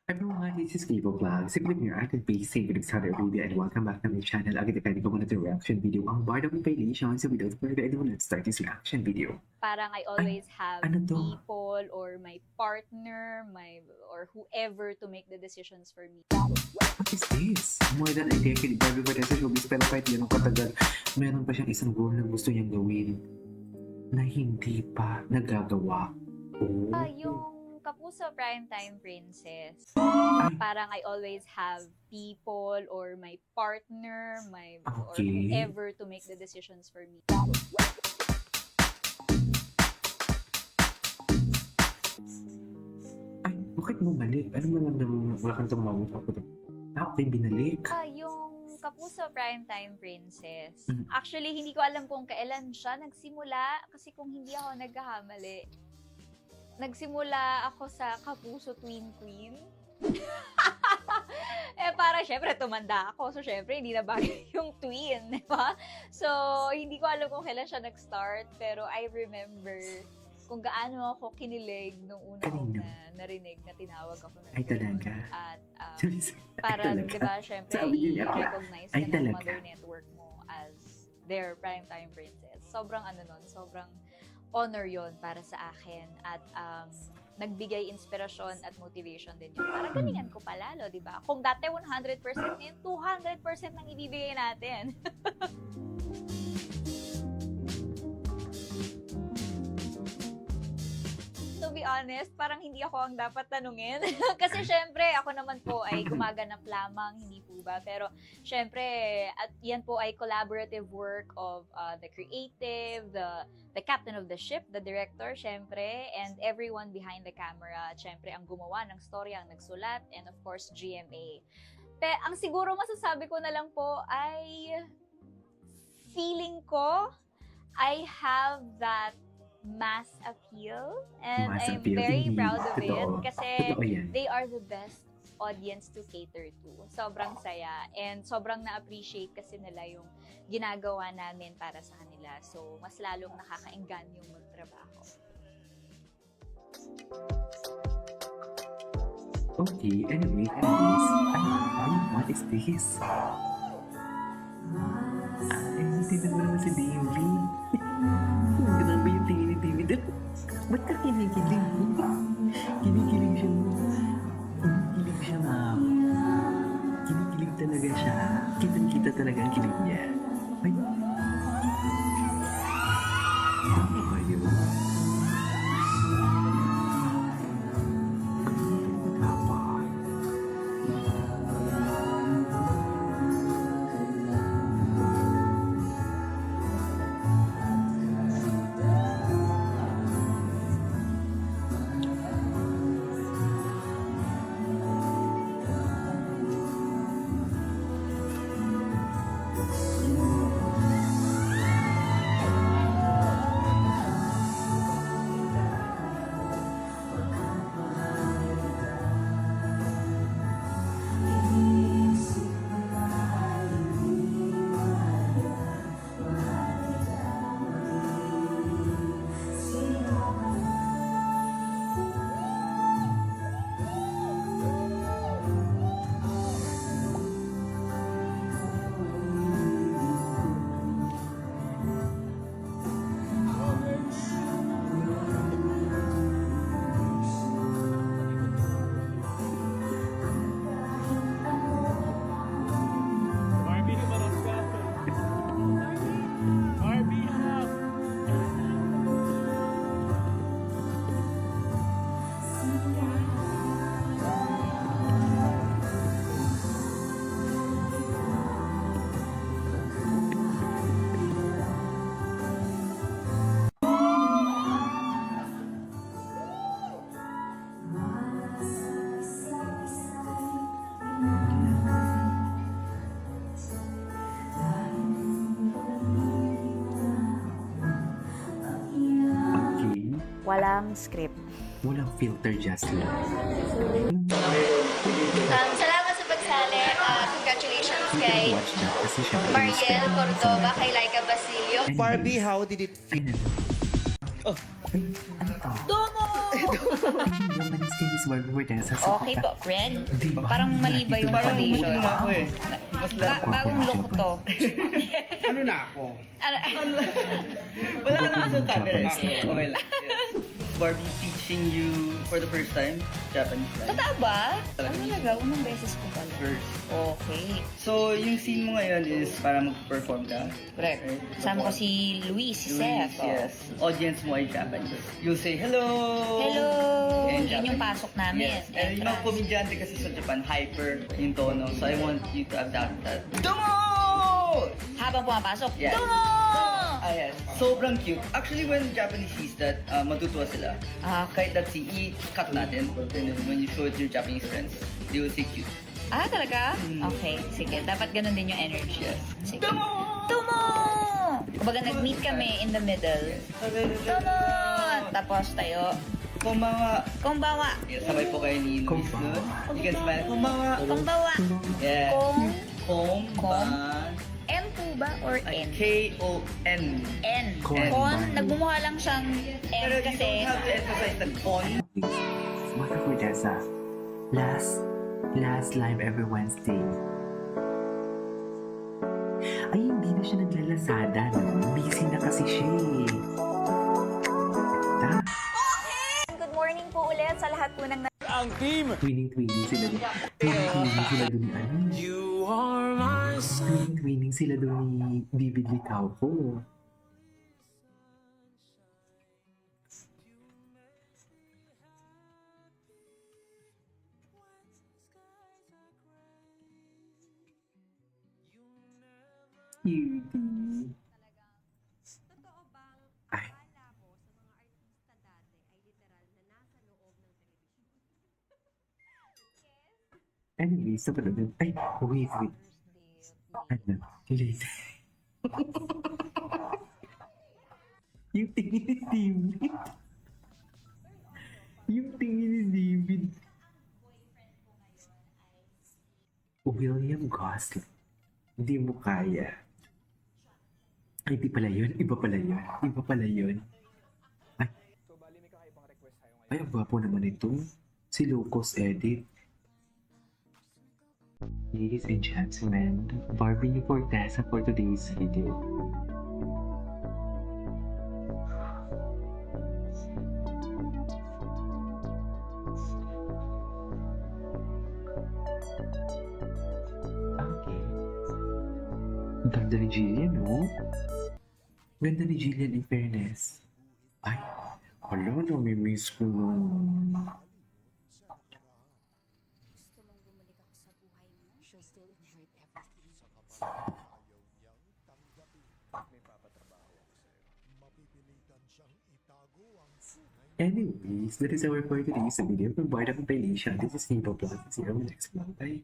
Everyone, this is Vivo Vlog. Simply your ating basic with Saudi Arabia and welcome back to my channel. Agad kayo ko muna reaction video ang Bar of Violation. So without further ado, let's start this reaction video. Parang I always have ano to? people or my partner, or whoever to make the decisions for me. What is this? More than a decade, everybody sa showbiz pero kahit yan ang katagal, meron pa siyang isang goal na gusto niyang gawin na hindi pa nagagawa. Oh. Yung Kapuso Primetime Princess, parang I always have people or my partner, or whoever to make the decisions for me. Ay, bakit bumalik? Ano mo lang naman wala kang tumawag ako? Okay, binalik. Yung Kapuso Primetime Princess, actually hindi ko alam kung kailan siya nagsimula kasi kung hindi ako nagkakamali, nagsimula ako sa Kapuso Twin Queen. Para syempre tumanda ako. So syempre hindi na bagay yung twin, di ba? So hindi ko alam kung kailan siya nag-start. Pero I remember kung gaano ako kinilig nung una ko na narinig na tinawag ako na. Ay talaga? At parang, di ba, syempre i-recognize ka ng Mother Network mo as their primetime princess. Sobrang sobrang honor yon para sa akin at nagbigay inspirasyon at motivation din yun. Para galingan ko palalo, di ba? Kung dati 100%, ngayon 200% nang ibibigay natin. To be honest, parang hindi ako ang dapat tanungin. Kasi syempre, ako naman po ay gumaganap lamang, hindi po ba? Pero syempre, at yan po ay collaborative work of the creative, the captain of the ship, the director, syempre, and everyone behind the camera. At syempre, ang gumawa ng story, ang nagsulat, and of course, GMA. Ang siguro masasabi ko na lang po ay feeling ko I have that mass appeal and I'm very proud of it kasi they are the best audience to cater to. Sobrang saya and sobrang na-appreciate kasi nila yung ginagawa namin para sa kanila. So, mas lalong nakakainggan yung magtrabaho. Okay, anyways, what is this? Ay, tingnan mo naman si Davy. Grabe yung tingin ni David. Ba't ka kinikilig? Kinikilig siya. Kinikilig siya, ma'am. Kinikilig talaga siya. Kitang-kita talaga ang kilig niya. Ay. Tama ba yun? Walang script. Walang filter, just like. Salamat sa pagsali. Congratulations kay Mariel Cordova, kay Laika Basilio. Barbie, how did it feel? Ano to? Domo! Japanese Chinese Barbie Fortesa. Okay po, friend. Diba? Parang mali ba yung Parang foundation? na ako eh. Mas Bagong look to. ano na ako? Ano? Wala ka na sa camera. Japanese. Okay lang. Barbie teaching you for the first time Japanese language. Totoo ba? Ano talaga? Unang beses ko pala. First. Okay. So, yung scene mo ngayon is para mag-perform ka. Correct. Right? Kasama ko si Luis, si Seth. Yes. Audience mo ay Japanese. You'll say, hello! Hello! In Yun yung Japanese. pasok namin. Yes. And yung mga komedyante kasi sa Japan, hyper yung tono. So, I want you to adapt that. Domo! Habang pumapasok, Yes. Domo! Yes. Sobrang cute. Actually, when Japanese sees that, matutuwa sila. Ah, Kahit that CE, cut natin. And then when you show it to your Japanese friends, they will say cute. talaga? Mm. Okay, sige. Dapat ganun din yung energy. Yes. Sige. Domo! Domo! Kumbaga nag-meet kami in the middle. Domo! Tapos tayo, Konbanwa. Konbawa. Yes, sabay po kayo ni Luis Konbanwa. nun. You can smile. Konbanwa. Konbawa. Yeah. Kong, Konban. M po ba or N? K-O-N. N. Kon. Kon, nagmumukha lang siyang M Pero you kasi. don't have to emphasize the kon. Barbie Fortesa. Last live every Wednesday. Ay, hindi na siya naglalasada, no? Busy na kasi siya eh. Ta? Good morning po ulit sa lahat po ng Twinning sila doon. Twinning sila doon ni ano? Twinning sila doon ni Vivid Likaw ko. Cutie. Totoo bang Ay. akala mo sa mga artista dati ay literal na nasa loob ng telebisyon? Anyways, sa pala doon. Ay, wait. Ano? Late. Yung tingin ni David. Yung tingin ni David. William Gosling. Hindi mo kaya. Ay, di pala yun. Iba pala yun. Ay. Ay, ang gwapo naman ito. Si Lucas Edit. Ladies and gentlemen, Barbie Fortesa for today's video. Okay. Ang ganda ni Jillian, no? Ganda ni Jillian in fairness. Ay, hala, namimiss ko nun. Anyways, that is our for today's video. Kung bored of compilation, this is Hebo Plus. See you on the next one. Bye!